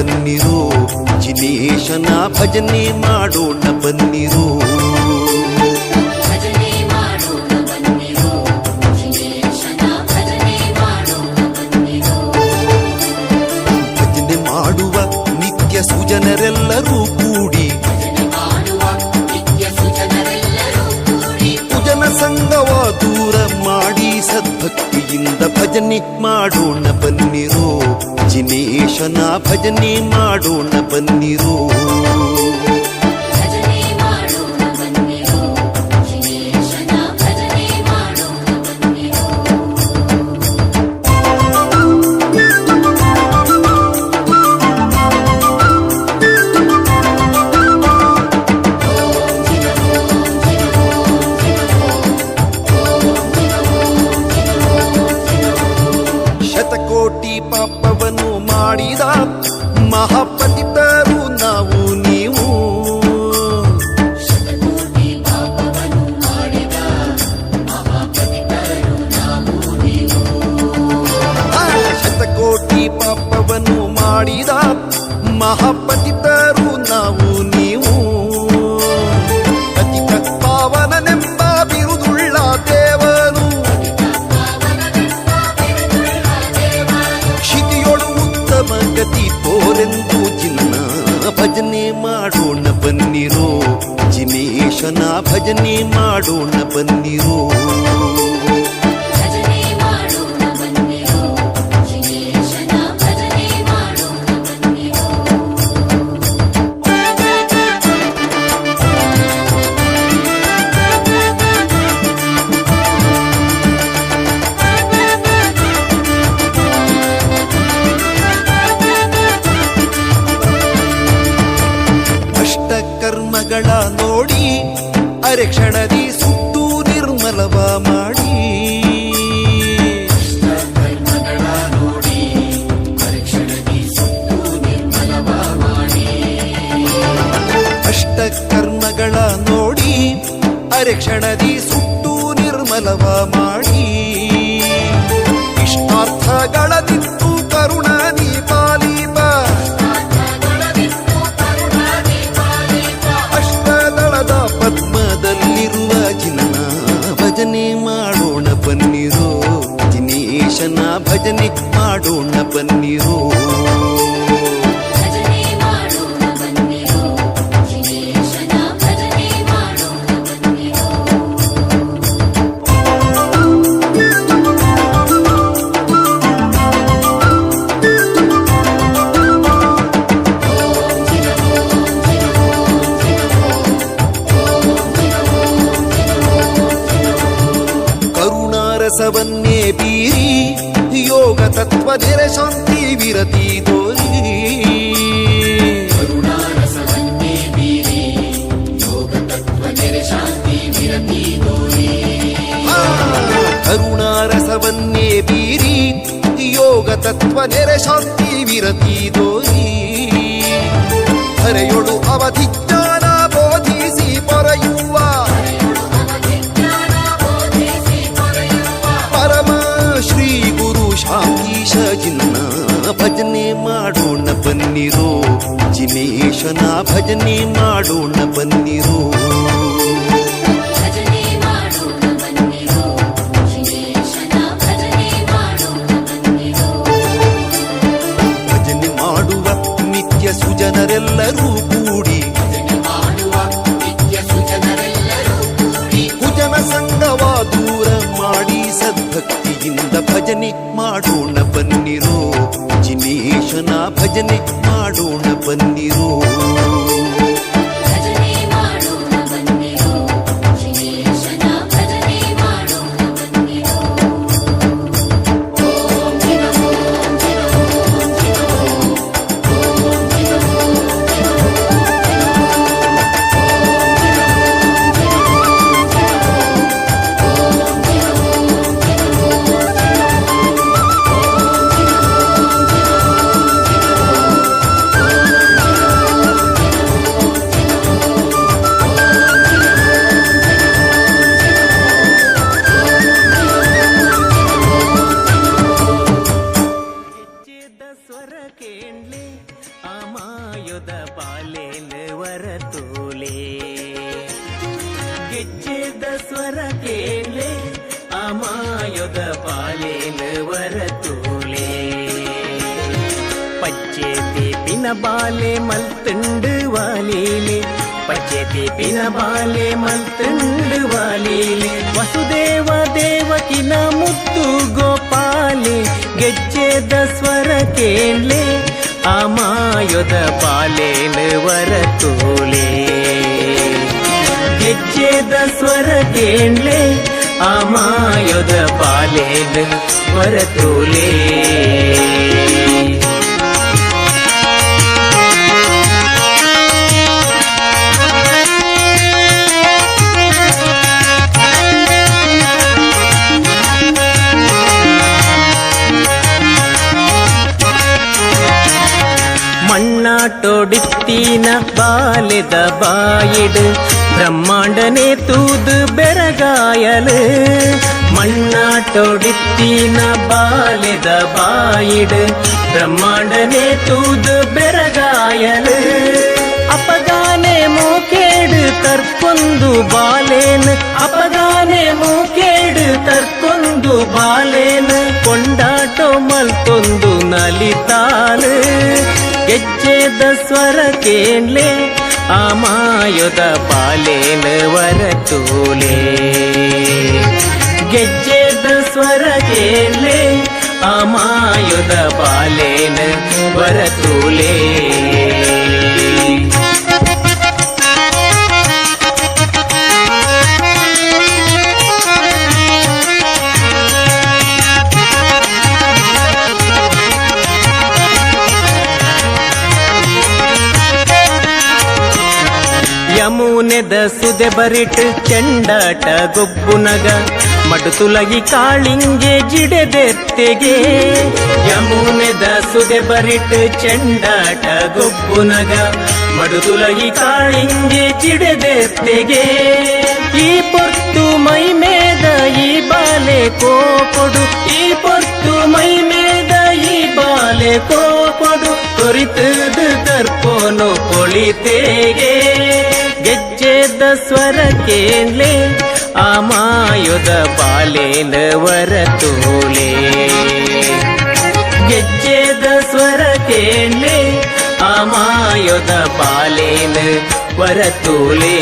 ಬನ್ನಿರೋ, ಜಿನೇಶನ ಭಜನೆ ಮಾಡೋಣ ಬನ್ನಿರೋ. ಭಜನೆ ಮಾಡುವ ನಿತ್ಯ ಸುಜನರೆಲ್ಲರೂ ಕೂಡಿ ಕುಜನ ಸಂಗವ ದೂರ ಮಾಡಿ ಸದ್ಭಕ್ತಿಯಿಂದ ಭಜನೆ ಮಾಡೋಣ ಬನ್ನಿರೋ, ಜಿನೇಶನ ಭಜನೆ ಮಾಡೋಣ ಬನ್ನಿರೋ. ಶತಕೋಟಿ ಪಾಪವನ್ನು ಮಾಡಿದ ಮಹಾಪತಿತರು ನಾವು ನೀವು. ಶತಕೋಟಿ ಪಾಪವನ್ನು ಮಾಡಿದ ಮಹಾಪತಿತರು ನಾವು ನೀವು. ಪತಿತ ಪಾವನನೆಂಬ ಬಿರುದುಳ್ಳ ದೇವನು ಕ್ಷಿತಿಯೊಳು ಉತ್ತಮ ಗತಿ ತೋರೆಂದು ಜಿನ್ನ ಭಜನೆ ಮಾಡೋಣ ಬನ್ನಿರೋ, ಜಿನೇಶನ ಭಜನೆ ಮಾಡೋಣ ಬನ್ನಿರೋ. ಕರ್ಮಗಳ ನೋಡಿ ಅರೆ ಕ್ಷಣದಿ ಸುಟ್ಟು ನಿರ್ಮಲವ ಮಾಡಿ. ಅಷ್ಟ ಕರ್ಮಗಳ ನೋಡಿ ಅರೆ ಕ್ಷಣದಿ ಸುಟ್ಟು ನಿರ್ಮಲವ ಮಾಡಿ. ಇಷ್ಟಾರ್ಥಗಳದಿತ್ತು ಕರುಣಾನಿ ಪಾಲೀಪ, ಪದ್ಮದಲ್ಲಿರುವ ಜಿನ್ನ ಭಜನೆ ಮಾಡೋಣ ಬನ್ನಿರೋ, ಜಿನೇಶನ ಭಜನೆ ಮಾಡೋಣ ಬನ್ನಿರೋ. ರಸವನ್ನೇ ಬೀರಿ ಯೋಗ ತತ್ವ ನೆರೆ ಶಾಂತಿ ವಿರತಿ ದೋರಿ. ಕರುಣಾರಸವನ್ನೇ ಬೀರಿ ಯೋಗ ತತ್ವ ನೆರೆ ಶಾಂತಿ ವಿರತಿ ದೋರಿ. ಕರುಣಾರಸವನ್ನೇ ಬೀರಿ ಯೋಗ ತತ್ವ ನೆರೆ ಶಾಂತಿ ವಿರತಿ ದೋರಿ. ಹರೆಯೊಳು ಅವಧಿ ಜ್ಞಾನ ಬೋಧಿಸಿ ಪೊರೆಯುವ ಶ್ರೀ ಗುರು ಶಾಂತೀಶ ಜಿನ್ನ ಭಜನೆ ಮಾಡೋಣ ಬನ್ನಿರೋ, ಜಿನೇಶನ ಭಜನೆ ಮಾಡೋಣ ಬನ್ನಿರೋ. ಭಜನೆ ಮಾಡುವ ನಿತ್ಯ ಸುಜನರೆಲ್ಲರೂ ಕೂಡಿ ಕುಜನ ಸಂಗವ ದೂರ ಮಾಡಿ ಸದ್ಭಕ್ತಿಯಿಂದ ಭಜನೆ ಮಾಡೋಣ ಬನ್ನಿರೋ, ಜಿನೇಶನ ಭಜನೆ ಮಾಡೋಣ ಬನ್ನಿರೋ. ಅಮಾಯುಧ ಬಾಲೇನ ವರತೋಲೆ ಗೆಜ್ಜೆದ ಸ್ವರ ಕೇಳೆ ಅಮಾಯುಧ ಬಾಲೇನ ವರತೋಲೆ ಪಚ್ಚೇತಿ ಪಿನ ಬಾಲೆ ಮಲ್ತುಂಡು ವಾಲೀಲೆ ಪಚ್ಚೇತಿ ಪಿನ ಬಾಲೆ ಮಲ್ತುಂಡು ವಾಲೀಲೆ ವಸುದೇವ ದೇವಕಿನ ಮುತ್ತು ಗೋಪಾಲೆ ಗೆಜ್ಜೆದ ಸ್ವರ ಕೇಳೆ ಅಮಾಯುಧ ಬಾಲೇನ ವರತೋಲೆ ಗೆಜ್ಜೆದ ಸ್ವರ ಕೇಳೆ ಅಮಾಯುಧ ಬಾಲೇನ ವರತೋಲೆ மண்ணாட்டோடித்தீன பாலித பாயிடு பிரம்மாண்டனே தூது பெறகாயலு மண்ணாட்டோடித்தீன பாலித பாயிடு பிரம்மாண்டனே தூது பெறಗಾಯಲು ಅಪಗಾನೆ ಮೂಕೇಡು ತರ್ಕೊಂದು ಬಾಲೇನು ಅಪಗಾನೆ ಮೂಕೇಡು ತರ್ಕೊಂದು ಬಾಲೇನು ಕೊಂಡಾಟೋ ಮಲ್ಕೊಂದು ನಲಿತಾಳು ಗೆಜ್ಜೆದ ಸ್ವರ ಕೇಳೆ ಅಮಾಯುಧ ಬಾಲೇನ ವರತೋಲೆ ಗೆಜ್ಜೆದ ಸ್ವರ ಕೇಳೆ ಅಮಾಯುಧ ಬಾಲೇನ ವರತೋಲೆ ಯಮುನೆದ ಸುದೆ ಬರಿಟ್ ಚೆಂಡಾಟ ಗೊಬ್ಬುನಗ ಮಡುತುಲಗಿ ಕಾಳಿಂಗೆ ಜಿಡೆದೆತ್ತೆಗೆ ಯಮುನೆದ ಸುದೆ ಬರಿಟ್ ಚೆಂಡಾಟ ಗೊಬ್ಬುನಗ ಮಡುತುಲಗಿ ಕಾಳಿಂಗೆ ಜಿಡೆದೆತ್ತೆಗೆ ಈ ಪೊರ್ತು ಮೈ ಮೇದ ಈ ಬಾಲೆ ಕೋಪೊಡು ಈ ಪೊರ್ತು ಮೈ ಮೇದ ಈ ಬಾಲೆ ಕೋಪೊಡು ಕೊರಿತದು ತರ್ಪೋನು ಪೊಳಿತೆಗೆ ಗೆಜ್ಜೆದ ಸ್ವರ ಕೇಳೆ ಅಮಾಯುಧ ಬಾಲೇನ ವರತೋಲೆ ಗೆಜ್ಜೆದ ಸ್ವರ ಕೇಳೆ ಅಮಾಯುಧ ಬಾಲೇನ ವರತೋಲೆ